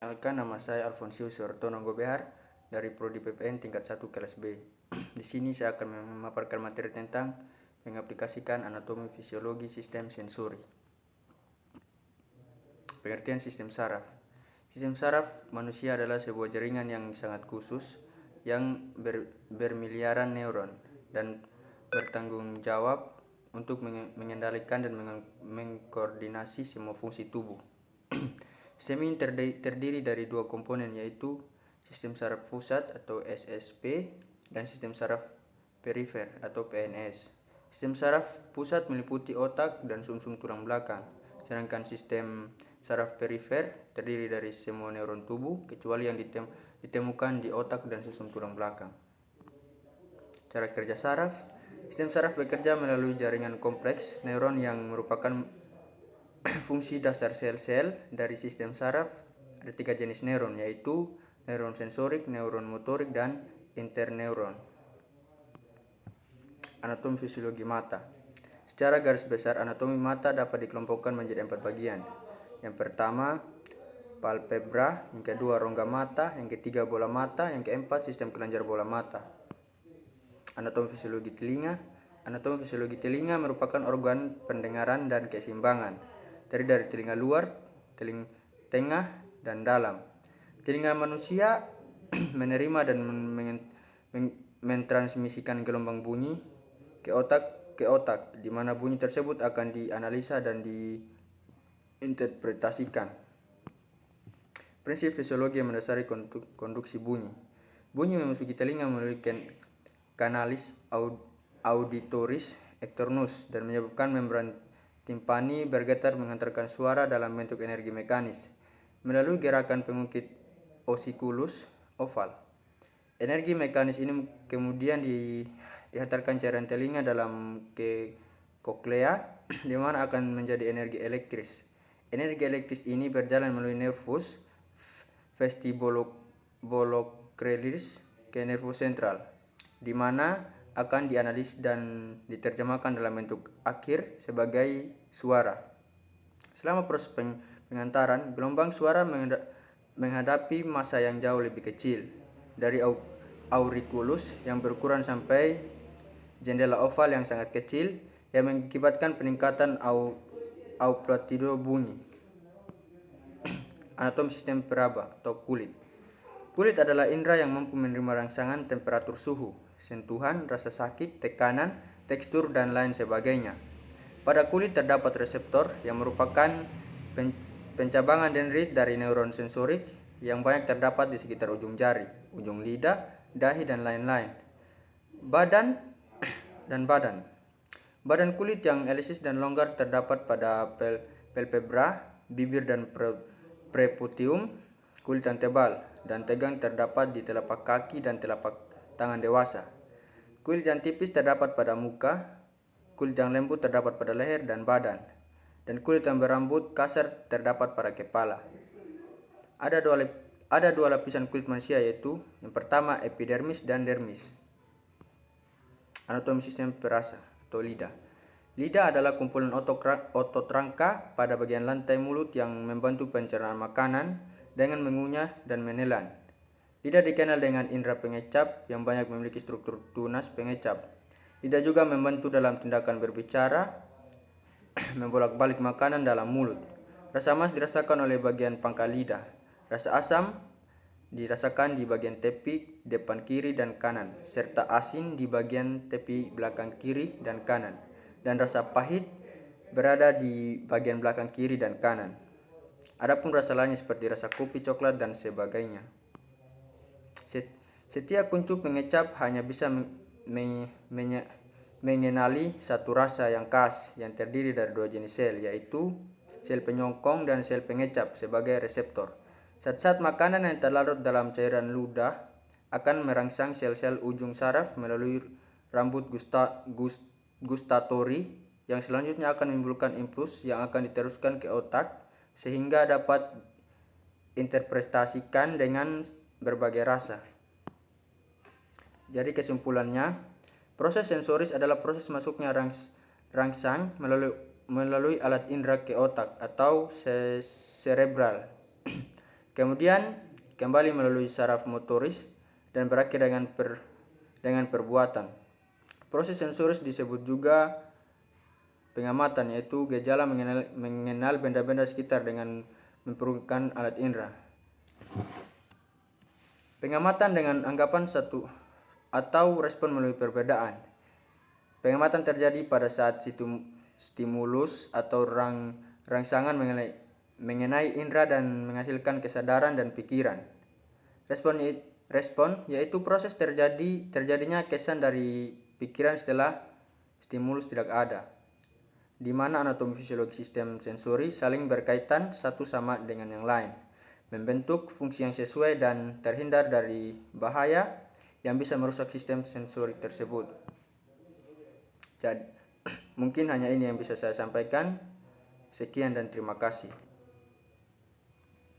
Perkenalkan, nama saya Alfonsius Sortono Gobear dari Prodi PPN tingkat 1 kelas B. Di sini saya akan memaparkan materi tentang mengaplikasikan anatomi fisiologi sistem sensori. Pengertian sistem saraf. Sistem saraf manusia adalah sebuah jaringan yang sangat khusus yang bermiliaran neuron dan bertanggung jawab untuk mengendalikan dan mengkoordinasi semua fungsi tubuh. Sistem ini terdiri dari dua komponen, yaitu sistem saraf pusat atau SSP dan sistem saraf perifer atau PNS. Sistem saraf pusat meliputi otak dan sumsum tulang belakang, sedangkan sistem saraf perifer terdiri dari semua neuron tubuh kecuali yang ditemukan di otak dan sumsum tulang belakang. Cara kerja saraf. Sistem saraf bekerja melalui jaringan kompleks neuron yang merupakan fungsi dasar sel-sel dari sistem saraf. Ada 3 jenis neuron, yaitu neuron sensorik, neuron motorik, dan interneuron. Anatomi fisiologi mata. Secara garis besar, anatomi mata dapat dikelompokkan menjadi 4 bagian. Yang pertama, palpebra, yang kedua rongga mata, yang ketiga bola mata, yang keempat sistem kelenjar bola mata. Anatomi fisiologi telinga. Anatomi fisiologi telinga merupakan organ pendengaran dan keseimbangan, terdiri dari telinga luar, telinga tengah, dan dalam. Telinga manusia menerima dan mentransmisikan gelombang bunyi ke otak, di mana bunyi tersebut akan dianalisa dan diinterpretasikan. Prinsip fisiologi yang mendasari konduksi bunyi. Bunyi memasuki telinga melalui kanalis auditoris externus dan menyebabkan membran timpani bergetar menghantarkan suara dalam bentuk energi mekanis melalui gerakan pengukit ossiculus oval. Energi mekanis ini kemudian dihantarkan cairan telinga dalam ke koklea, di mana akan menjadi energi elektris. Energi elektris ini berjalan melalui nervus vestibulocochlearis ke nervus sentral, di mana akan dianalisis dan diterjemahkan dalam bentuk akhir sebagai suara. Selama proses pengantaran, gelombang suara menghadapi massa yang jauh lebih kecil dari auriculus yang berukuran sampai jendela oval yang sangat kecil, yang mengakibatkan peningkatan amplitudo bunyi. Anatomi sistem peraba atau kulit. Kulit adalah indera yang mampu menerima rangsangan temperatur suhu, sentuhan, rasa sakit, tekanan, tekstur, dan lain sebagainya. Pada kulit terdapat reseptor yang merupakan pencabangan dendrit dari neuron sensorik yang banyak terdapat di sekitar ujung jari, ujung lidah, dahi, dan lain-lain. Badan. Badan kulit yang elastis dan longgar terdapat pada palpebra, bibir, dan preputium. Kulit yang tebal dan tegang terdapat di telapak kaki dan telapak tangan dewasa. Kulit yang tipis terdapat pada muka. Kulit yang lembut terdapat pada leher dan badan. Dan kulit yang berambut kasar terdapat pada kepala. Ada dua lapisan kulit manusia, yaitu yang pertama epidermis dan dermis. Anatomi sistem perasa atau lidah. Lidah adalah kumpulan otot rangka pada bagian lantai mulut yang membantu pencernaan makanan dengan mengunyah dan menelan. Lidah dikenal dengan indera pengecap yang banyak memiliki struktur tunas pengecap. Lidah juga membantu dalam tindakan berbicara, membolak-balik makanan dalam mulut. Rasa manis dirasakan oleh bagian pangkal lidah. Rasa asam dirasakan di bagian tepi depan kiri dan kanan, serta asin di bagian tepi belakang kiri dan kanan. Dan rasa pahit berada di bagian belakang kiri dan kanan. Adapun rasa lainnya seperti rasa kopi, coklat, dan sebagainya. Setiap kuncup pengecap hanya bisa mengenali satu rasa yang khas yang terdiri dari 2 jenis sel, yaitu sel penyokong dan sel pengecap sebagai reseptor. Zat-zat makanan yang terlarut dalam cairan ludah akan merangsang sel-sel ujung saraf melalui rambut gustatori yang selanjutnya akan menimbulkan impuls yang akan diteruskan ke otak sehingga dapat interpretasikan dengan berbagai rasa. Jadi kesimpulannya, proses sensoris adalah proses masuknya rangsang melalui alat indera ke otak atau cerebral. Kemudian kembali melalui saraf motoris dan berakhir dengan perbuatan. Proses sensoris disebut juga pengamatan, yaitu gejala mengenal benda-benda sekitar dengan mempergunakan alat indera. Pengamatan dengan anggapan satu atau respon melalui perbedaan. Pengamatan terjadi pada saat stimulus atau rangsangan mengenai indera dan menghasilkan kesadaran dan pikiran. Respon yaitu proses terjadinya kesan dari pikiran setelah stimulus tidak ada, di mana anatomi fisiologi sistem sensori saling berkaitan satu sama dengan yang lain, membentuk fungsi yang sesuai dan terhindar dari bahaya yang bisa merusak sistem sensori tersebut. Jadi, mungkin hanya ini yang bisa saya sampaikan. Sekian dan terima kasih.